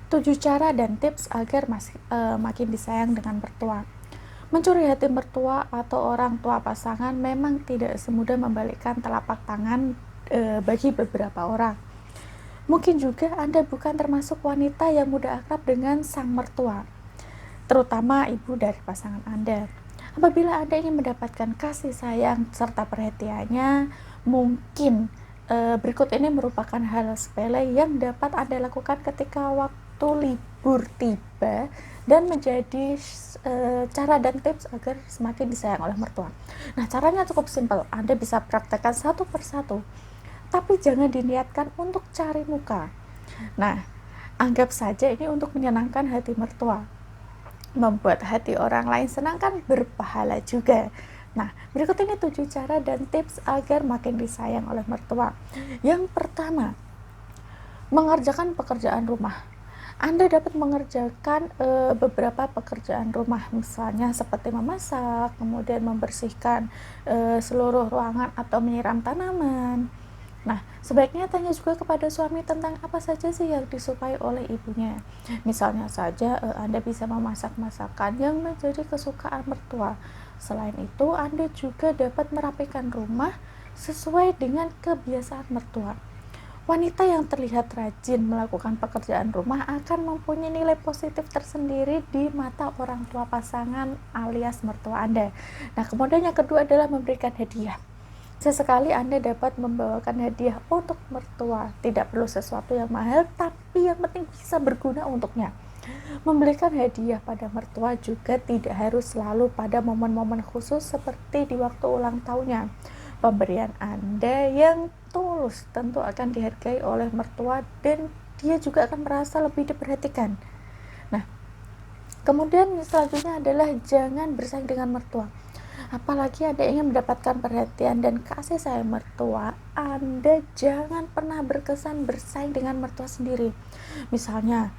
7 cara dan tips agar makin disayang dengan mertua. Mencuri hati mertua atau orang tua pasangan memang tidak semudah membalikkan telapak tangan bagi beberapa orang. Mungkin juga Anda bukan termasuk wanita yang mudah akrab dengan sang mertua, terutama ibu dari pasangan Anda. Apabila Anda ingin mendapatkan kasih sayang serta perhatiannya, mungkin berikut ini merupakan hal sepele yang dapat Anda lakukan ketika waktu libur tiba dan menjadi cara dan tips agar semakin disayang oleh mertua. Nah, caranya cukup simpel. Anda bisa praktekkan satu persatu, tapi jangan diniatkan untuk cari muka. Nah, anggap saja ini untuk menyenangkan hati mertua. Membuat hati orang lain senang kan berpahala juga. Nah, berikut ini 7 cara dan tips agar makin disayang oleh mertua. Yang pertama, mengerjakan pekerjaan rumah. Anda dapat mengerjakan beberapa pekerjaan rumah, misalnya seperti memasak, kemudian membersihkan seluruh ruangan atau menyiram tanaman. Nah, sebaiknya tanya juga kepada suami tentang apa saja sih yang disukai oleh ibunya. Misalnya saja Anda bisa memasak masakan yang menjadi kesukaan mertua. Selain itu, Anda juga dapat merapikan rumah sesuai dengan kebiasaan mertua. Wanita yang terlihat rajin melakukan pekerjaan rumah akan mempunyai nilai positif tersendiri di mata orang tua pasangan alias mertua Anda. Nah, kemudian yang kedua adalah memberikan hadiah. Sesekali Anda dapat membawakan hadiah untuk mertua. Tidak perlu sesuatu yang mahal, tapi yang penting bisa berguna untuknya. Memberikan hadiah pada mertua juga tidak harus selalu pada momen-momen khusus seperti di waktu ulang tahunnya. Pemberian Anda yang tulus tentu akan dihargai oleh mertua dan dia juga akan merasa lebih diperhatikan. Nah, kemudian selanjutnya adalah jangan bersaing dengan mertua. Apalagi Anda ingin mendapatkan perhatian dan kasih sayang mertua, Anda jangan pernah berkesan bersaing dengan mertua sendiri. Misalnya,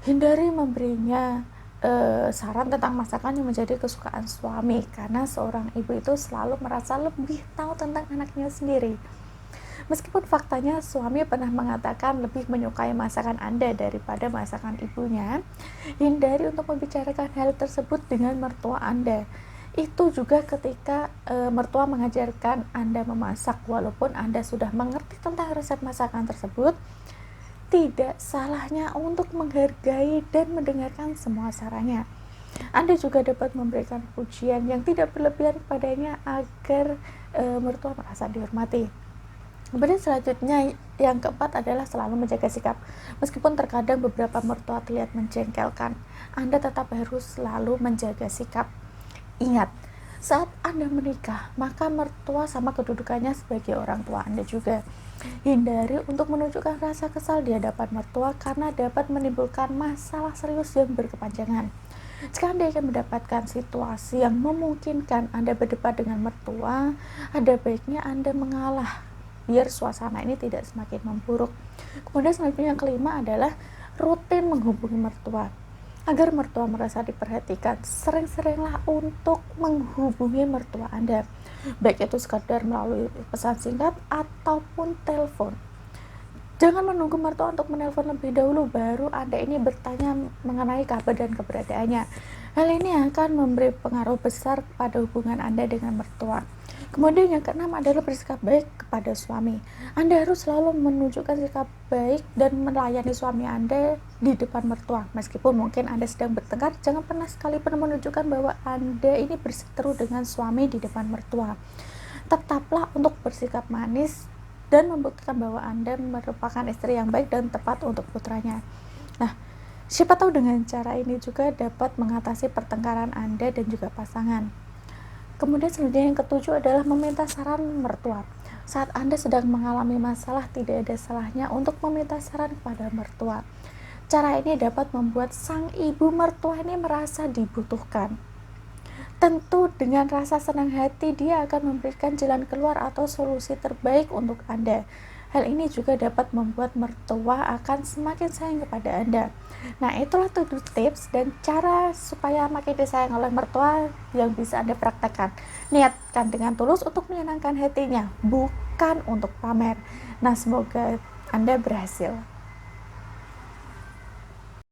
hindari memberinya saran tentang masakan yang menjadi kesukaan suami, karena seorang ibu itu selalu merasa lebih tahu tentang anaknya sendiri. Meskipun faktanya suami pernah mengatakan lebih menyukai masakan Anda daripada masakan ibunya, hindari untuk membicarakan hal tersebut dengan mertua Anda. Itu juga ketika mertua mengajarkan Anda memasak, walaupun Anda sudah mengerti tentang resep masakan tersebut, tidak salahnya untuk menghargai dan mendengarkan semua sarannya. Anda juga dapat memberikan pujian yang tidak berlebihan kepadanya agar mertua merasa dihormati. Kemudian selanjutnya yang keempat adalah selalu menjaga sikap. Meskipun terkadang beberapa mertua terlihat menjengkelkan, Anda tetap harus selalu menjaga sikap. Ingat, saat Anda menikah, maka mertua sama kedudukannya sebagai orang tua Anda juga. Hindari untuk menunjukkan rasa kesal di hadapan mertua karena dapat menimbulkan masalah serius yang berkepanjangan. Jika Anda ingin mendapatkan situasi yang memungkinkan Anda berdebat dengan mertua, ada baiknya Anda mengalah biar suasana ini tidak semakin memburuk. Kemudian selanjutnya yang kelima adalah rutin menghubungi mertua. Agar mertua merasa diperhatikan, sering-seringlah untuk menghubungi mertua Anda, baik itu sekadar melalui pesan singkat ataupun telepon. Jangan menunggu mertua untuk menelpon lebih dahulu baru Anda ini bertanya mengenai kabar dan keberadaannya. Hal ini akan memberi pengaruh besar pada hubungan Anda dengan mertua. Kemudian yang keenam adalah bersikap baik kepada suami. Anda harus selalu menunjukkan sikap baik dan melayani suami Anda di depan mertua. Meskipun mungkin Anda sedang bertengkar, jangan pernah sekalipun menunjukkan bahwa Anda ini berseteru dengan suami di depan mertua. Tetaplah untuk bersikap manis dan membuktikan bahwa Anda merupakan istri yang baik dan tepat untuk putranya. Nah, siapa tahu dengan cara ini juga dapat mengatasi pertengkaran Anda dan juga pasangan. Kemudian selanjutnya yang ketujuh adalah meminta saran mertua. Saat Anda sedang mengalami masalah, tidak ada salahnya untuk meminta saran kepada mertua. Cara ini dapat membuat sang ibu mertua ini merasa dibutuhkan. Tentu dengan rasa senang hati dia akan memberikan jalan keluar atau solusi terbaik untuk Anda. Hal ini juga dapat membuat mertua akan semakin sayang kepada Anda. Nah, itulah 7 tips dan cara supaya makin disayang oleh mertua yang bisa Anda praktekkan. Niatkan dengan tulus untuk menyenangkan hatinya, bukan untuk pamer. Nah, semoga Anda berhasil.